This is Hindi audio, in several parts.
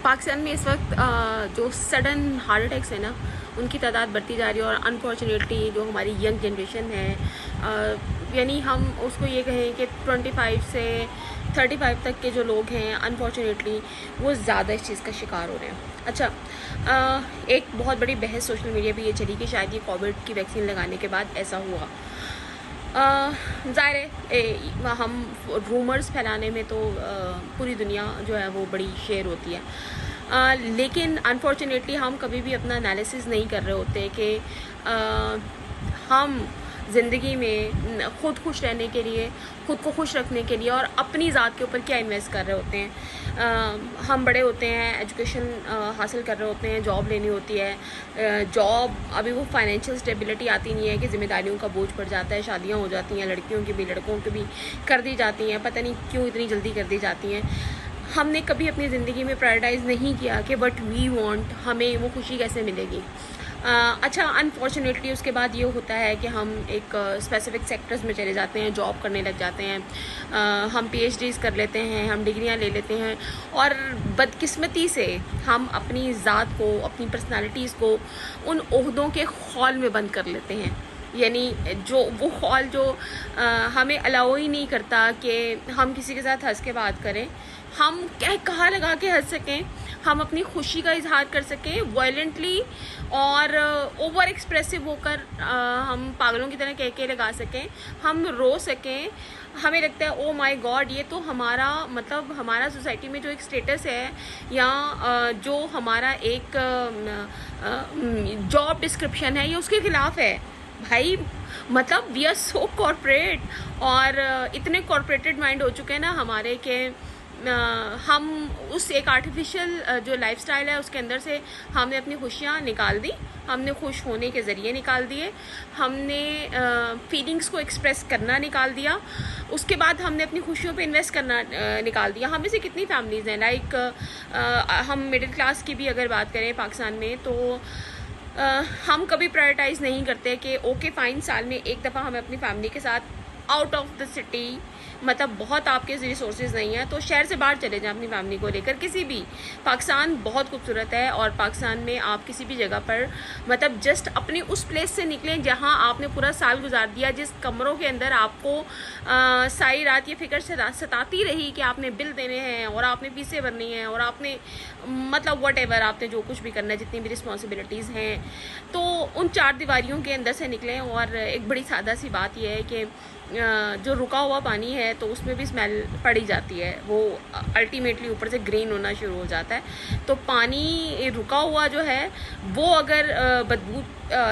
पाकिस्तान में इस वक्त जो सडन हार्ट अटैक्स है ना, उनकी तादाद बढ़ती जा रही है। और अनफॉर्चुनेटली जो हमारी यंग जनरेशन है, यानी हम उसको ये कहें कि 25 से 35 तक के जो लोग हैं, अनफॉर्चुनेटली वो ज़्यादा इस चीज़ का शिकार हो रहे हैं। अच्छा, एक बहुत बड़ी बहस सोशल मीडिया पे ये चली कि शायद ये कोविड की वैक्सीन लगाने के बाद ऐसा हुआ। ज़ाहिर है हम रूमर्स फैलाने में तो पूरी दुनिया जो है वो बड़ी शेयर होती है, लेकिन अनफॉर्चुनेटली हम कभी भी अपना एनालिसिस नहीं कर रहे होते कि हम ज़िंदगी में ख़ुद खुश रहने के लिए, ख़ुद को खुश रखने के लिए और अपनी ज़ात के ऊपर क्या इन्वेस्ट कर रहे होते हैं। हम बड़े होते हैं, एजुकेशन हासिल कर रहे होते हैं, जॉब लेनी होती है। जॉब अभी वो फाइनेंशियल स्टेबिलिटी आती नहीं है कि ज़िम्मेदारियों का बोझ पड़ जाता है, शादियां हो जाती हैं, लड़कियों की भी लड़कों की भी कर दी जाती हैं, पता नहीं क्यों इतनी जल्दी कर दी जाती हैं। हमने कभी अपनी ज़िंदगी में प्रायोरिटाइज़ नहीं किया कि बट वी वांट, हमें वो खुशी कैसे मिलेगी। अच्छा, अनफॉर्चुनेटली उसके बाद ये होता है कि हम एक स्पेसिफिक सेक्टर्स में चले जाते हैं, जॉब करने लग जाते हैं, हम PhDs कर लेते हैं, हम डिग्रियां ले लेते हैं और बदकिस्मती से हम अपनी ज़ात को, अपनी पर्सनालिटीज़ को उन ओहदों के खौल में बंद कर लेते हैं। यानी जो वो खौल जो हमें अलाउ ही नहीं करता कि हम किसी के साथ हंस के बात करें, हम कहाँ लगा के हंस सकें, हम अपनी खुशी का इजहार कर सकें वायलेंटली और ओवर एक्सप्रेसिव होकर, हम पागलों की तरह कह लगा सकें, हम रो सकें। हमें लगता है ओ माय गॉड, ये तो हमारा मतलब हमारा सोसाइटी में जो एक स्टेटस है या जो हमारा एक जॉब डिस्क्रिप्शन है, ये उसके खिलाफ है। भाई मतलब वी आर सो कॉर्पोरेट और इतने कॉर्पोरेटेड माइंड हो चुके हैं ना हमारे के हम उस एक आर्टिफिशियल जो लाइफस्टाइल है उसके अंदर से हमने अपनी खुशियाँ निकाल दी, हमने खुश होने के ज़रिए निकाल दिए, हमने फीलिंग्स को एक्सप्रेस करना निकाल दिया, उसके बाद हमने अपनी खुशियों पे इन्वेस्ट करना निकाल दिया। हम में से कितनी फैमिलीज़ हैं, लाइक हम मिडिल क्लास की भी अगर बात करें पाकिस्तान में, तो हम कभी प्रायोरिटाइज़ नहीं करते कि ओके फ़ाइन, साल में एक दफ़ा हमें अपनी फैमिली के साथ आउट ऑफ द सिटी, मतलब बहुत आपके रिसोर्सेज नहीं है तो शहर से बाहर चले जाएं अपनी फैमिली को लेकर। किसी भी, पाकिस्तान बहुत खूबसूरत है और पाकिस्तान में आप किसी भी जगह पर मतलब जस्ट अपनी उस प्लेस से निकलें जहां आपने पूरा साल गुजार दिया, जिस कमरों के अंदर आपको सारी रात ये फिक्र सताती रही कि आपने बिल देने हैं और आपने फीसें भरनी है और आपने मतलब व्हाटएवर आपने जो कुछ भी करना है, जितनी भी रिस्पॉन्सिबिलिटीज़ हैं, तो उन चार दीवारियों के अंदर से निकलें। और एक बड़ी सादा सी बात यह है कि जो रुका हुआ पानी है तो उसमें भी स्मेल पड़ी जाती है, वो अल्टीमेटली ऊपर से ग्रीन होना शुरू हो जाता है। तो पानी रुका हुआ जो है वो अगर बदबू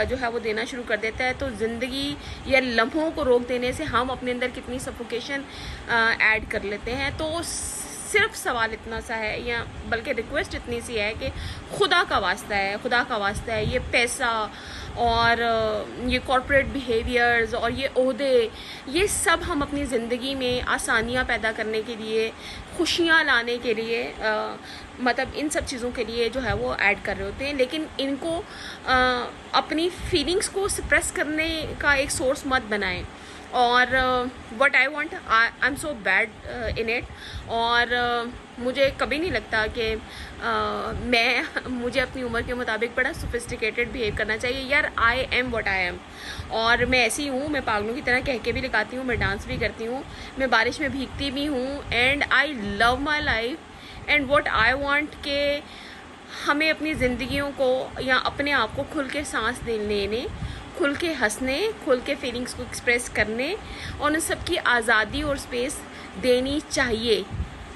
जो है वो देना शुरू कर देता है, तो ज़िंदगी या लम्हों को रोक देने से हम अपने अंदर कितनी सफोकेशन ऐड कर लेते हैं। तो सिर्फ सवाल इतना सा है, या बल्कि रिक्वेस्ट इतनी सी है कि खुदा का वास्ता है, खुदा का वास्ता है, ये पैसा और ये कॉर्पोरेट बिहेवियर्स और ये ओहदे, ये सब हम अपनी ज़िंदगी में आसानियाँ पैदा करने के लिए, खुशियाँ लाने के लिए, मतलब इन सब चीज़ों के लिए जो है वो ऐड कर रहे होते हैं। लेकिन इनको अपनी फीलिंग्स को सप्रेस करने का एक सोर्स मत बनाएं। और what I want, I am so bad in it. और मुझे कभी नहीं लगता कि मुझे अपनी उम्र के मुताबिक बड़ा सोफिस्टिकेटेड बिहेव करना चाहिए। यार, I am what I am और मैं ऐसी हूँ। मैं पागलों की तरह कह के भी लगाती हूँ, मैं डांस भी करती हूँ, मैं बारिश में भीगती भी हूँ, and I love my life and what I want के हमें अपनी ज़िंदगियों को या अपने आप को खुल के सांस लेने, खुल के हंसने, खुल के फीलिंग्स को एक्सप्रेस करने और उन सब की आज़ादी और स्पेस देनी चाहिए,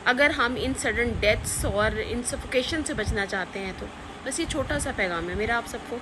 अगर हम इन सडन डेथ्स और इन सफोकेशन से बचना चाहते हैं। तो बस ये छोटा सा पैगाम है मेरा आप सबको।